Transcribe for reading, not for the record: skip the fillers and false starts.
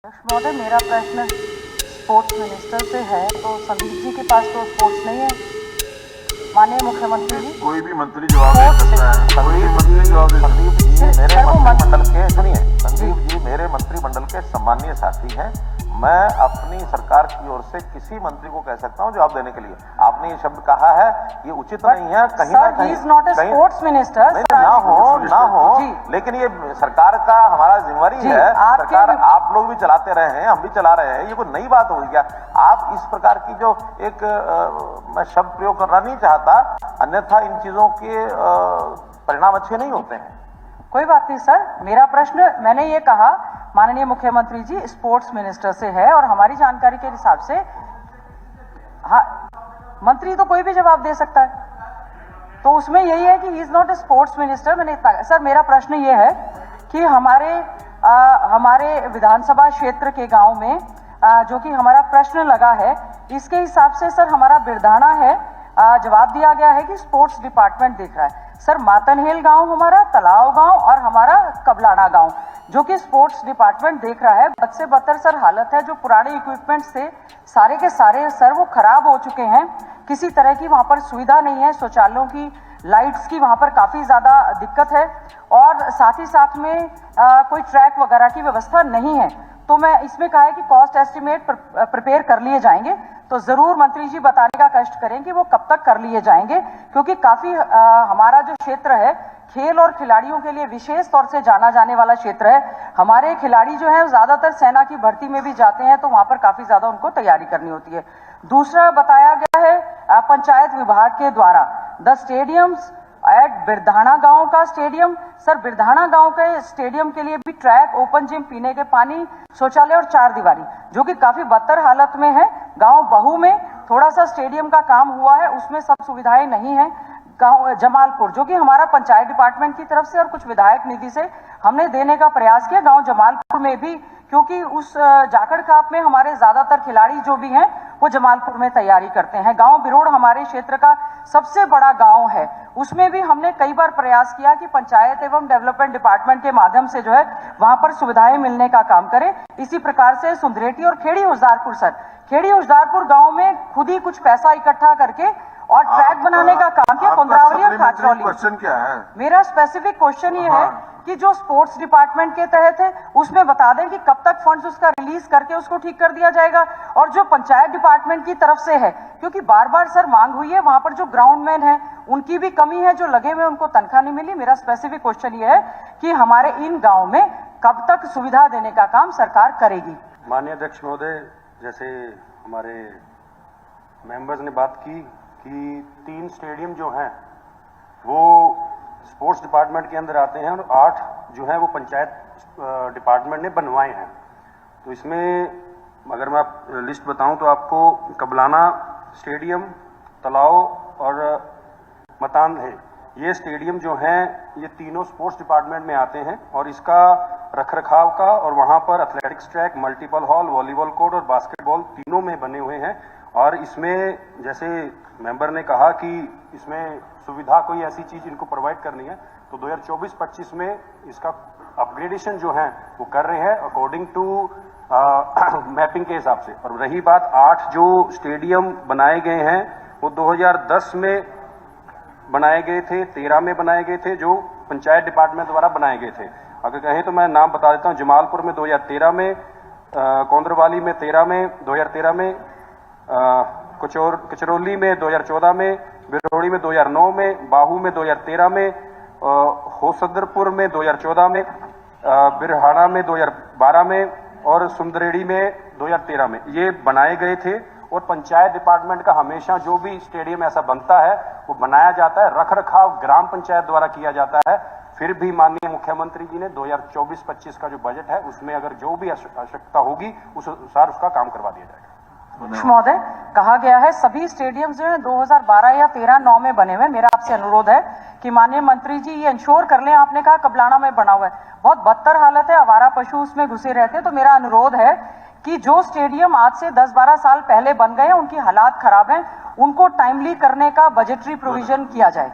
महोदय, मेरा प्रश्न स्पोर्ट्स मिनिस्टर से है। तो संदीप जी के पास तो स्पोर्ट्स नहीं है। माननीय मुख्यमंत्री जी, कोई भी मंत्री जवाब दे सकता है। कोई मंत्री जवाब दे सकता है। संदीप जी मेरे मंत्रिमंडल के सम्मानीय साथी हैं। मैं अपनी सरकार की ओर से किसी मंत्री को कह सकता हूं जवाब देने के लिए। आपने ये शब्द कहा है, ये उचित नहीं है। कहीं ना कहीं नॉट ए स्पोर्ट्स मिनिस्टर। ना हो लेकिन ये सरकार का हमारा जिम्मेवारी है। सरकार आप लोग भी चलाते रहे हैं, हम भी चला रहे हैं। ये कोई नई बात होगी क्या? आप इस प्रकार की जो एक मैं शब्द प्रयोग करना नहीं चाहता, अन्यथा इन चीजों के परिणाम अच्छे नहीं होते हैं। कोई बात नहीं सर, मेरा प्रश्न मैंने ये कहा माननीय मुख्यमंत्री जी स्पोर्ट्स मिनिस्टर से है और हमारी जानकारी के हिसाब से हाँ, मंत्री तो कोई भी जवाब दे सकता है। तो उसमें यही है कि he is not a sports minister. Sir मेरा प्रश्न ये है कि हमारे विधानसभा क्षेत्र के गांव में जो कि हमारा प्रश्न लगा है, इसके हिसाब से सर हमारा बिरधाना है, जवाब दिया गया है कि स्पोर्ट्स डिपार्टमेंट देख रहा है। सर मातनहेल गांव हमारा, तलाव गांव और हमारा कबलाना गांव जो कि स्पोर्ट्स डिपार्टमेंट देख रहा है। बद से बदतर सर हालत है। जो पुराने इक्विपमेंट्स थे सारे के सारे सर वो खराब हो चुके हैं। किसी तरह की वहां पर सुविधा नहीं है। शौचालयों की, लाइट्स की वहां पर काफी ज्यादा दिक्कत है और साथ ही साथ में कोई ट्रैक वगैरह की व्यवस्था नहीं है। तो मैं इसमें कहा है कि कॉस्ट एस्टिमेट प्रिपेयर कर लिए जाएंगे। तो जरूर मंत्री जी बताने का कष्ट करें कि वो कब तक कर लिए जाएंगे, क्योंकि काफी हमारा जो क्षेत्र है खेल और खिलाड़ियों के लिए विशेष तौर से जाना जाने वाला क्षेत्र है। हमारे खिलाड़ी जो है ज्यादातर सेना की भर्ती में भी जाते हैं, तो वहां पर काफी ज्यादा उनको तैयारी करनी होती है। दूसरा बताया गया है पंचायत विभाग के द्वारा द स्टेडियम्स एट बिरधाना गांव का स्टेडियम। सर बिरधाना गांव के स्टेडियम के लिए भी ट्रैक, ओपन जिम, पीने के पानी, शौचालय और 4 दीवारी जो कि काफी बदतर हालत में है। गांव बहू में थोड़ा सा स्टेडियम का काम हुआ है, उसमें सब सुविधाएं नहीं है। गांव जमालपुर जो कि हमारा पंचायत डिपार्टमेंट की तरफ से और कुछ विधायक निधि से हमने देने का प्रयास किया। गांव जमालपुर में भी, क्योंकि उस जाखड़ खाप में हमारे ज्यादातर खिलाड़ी जो भी हैं वो जमालपुर में तैयारी करते हैं। गांव बिरोड़ हमारे क्षेत्र का सबसे बड़ा गांव है, उसमें भी हमने कई बार प्रयास किया कि पंचायत एवं डेवलपमेंट डिपार्टमेंट के माध्यम से जो है वहां पर सुविधाएं मिलने का काम करें। इसी प्रकार से सुंदरेटी और खेड़ी हुजदारपुर, सर खेड़ी हुजदारपुर गांव में खुद ही कुछ पैसा इकट्ठा करके और ट्रैक बनाने का काम किया। कुंद्रावली और खाचरौली। क्वेश्चन क्या है? मेरा स्पेसिफिक क्वेश्चन ये है कि जो स्पोर्ट्स डिपार्टमेंट के तहत है उसमें बता दें कि कब तक फंड्स उसका रिलीज करके उसको ठीक कर दिया जाएगा, और जो पंचायत डिपार्टमेंट की तरफ से है, क्योंकि बार बार सर मांग हुई है, वहां पर जो ग्राउंडमैन है उनकी भी कमी है, जो लगे हुए उनको तनख्वाह नहीं मिली। मेरा स्पेसिफिक क्वेश्चन ये है कि हमारे इन गाँव में कब तक सुविधा देने का काम सरकार करेगी। माननीय अध्यक्ष महोदय, जैसे हमारे मेंबर्स ने बात की कि 3 स्टेडियम जो हैं वो स्पोर्ट्स डिपार्टमेंट के अंदर आते हैं और 8 जो हैं वो पंचायत डिपार्टमेंट ने बनवाए हैं। तो इसमें अगर मैं लिस्ट बताऊं तो आपको कबलाना स्टेडियम, तलाव और मतान है, ये स्टेडियम जो हैं ये तीनों स्पोर्ट्स डिपार्टमेंट में आते हैं और इसका रखरखाव का और वहाँ पर athletics track, multiple hall, volleyball court और बास्केटबॉल तीनों में बने हुए हैं। और इसमें जैसे मेंबर ने कहा कि इसमें सुविधा कोई ऐसी चीज इनको प्रोवाइड करनी है, तो 2024-25 में इसका अपग्रेडेशन जो है वो कर रहे हैं अकॉर्डिंग टू मैपिंग के हिसाब से। और रही बात 8 जो स्टेडियम बनाए गए हैं वो 2010 में बनाए गए थे, 13 में बनाए गए थे, जो पंचायत डिपार्टमेंट द्वारा बनाए गए थे। अगर कहें तो मैं नाम बता देता हूँ। जमालपुर में 2013 में, कोंद्रवाली में 2013 में, कचरौली में 2014 में, बिरोड़ी में 2009 में, बाहू में 2013 में, होसदरपुर में 2014 में, बिरहाना में 2012 में और सुंदरेड़ी में 2013 में ये बनाए गए थे। और पंचायत डिपार्टमेंट का हमेशा जो भी स्टेडियम ऐसा बनता है वो बनाया जाता है, रखरखाव ग्राम पंचायत द्वारा किया जाता है। फिर भी माननीय मुख्यमंत्री जी ने 2024-25 का जो बजट है उसमें अगर जो भी आवश्यकता होगी उस अनुसार उसका काम करवा दिया जाएगा। महोदय, कहा गया है सभी स्टेडियम जो है 2012 या 13-9 में बने हुए। मेरा आपसे अनुरोध है कि माननीय मंत्री जी ये इंश्योर कर लें। आपने कहा कबलाना में बना हुआ है, बहुत बदतर हालत है, आवारा पशु उसमें घुसे रहते हैं। तो मेरा अनुरोध है कि जो स्टेडियम आज से 10-12 साल पहले बन गए हैं, उनकी हालात खराब हैं, उनको टाइमली करने का बजटरी प्रोविजन किया जाए।